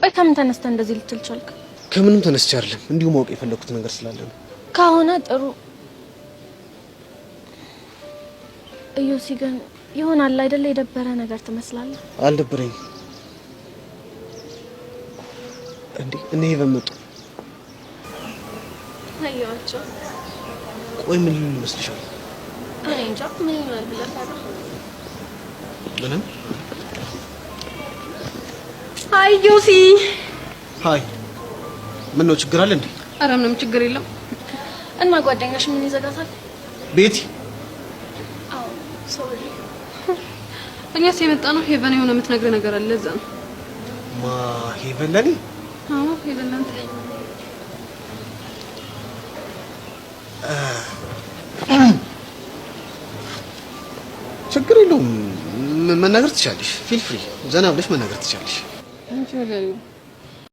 ቆይ ከምን ተነስተ እንደዚህ ልትል ቻልክ? ከምንም ተነስቼ አይደለም እንዲሁ ማወቅ የፈለኩት ነገር ስላለ ነው። ካሁን ጥሩ እዩሲ ግን ይሆናል አይደል? የደበረ ነገር ትመስላለህ። አልደበረኝ እንዴ? እኔ በመጡ አያቸው። ቆይ ምን ይመስልሻል? እኔ እንጃ ምን ይሆናል ብለህ ታዲያ? ምንም። አይ ዩሲ። ሃይ ምን ነው ችግር አለ እንዴ? ኧረ ምንም ችግር የለም። እና ጓደኛሽ ምን ይዘጋታል? ቤቲ አዎ ሶሪ። እኛስ የመጣ ነው ሄቨን የሆነ የምትነግረው ነገር አለ እዛ ነው። ማ ሄቨን ለኔ? አዎ ሄቨን ለአንተ። ችግር የለውም መናገር ትችያለሽ። ፊል ፍሪ ዘና ብለሽ መናገር ትችያለሽ። አንቺ ወዲያ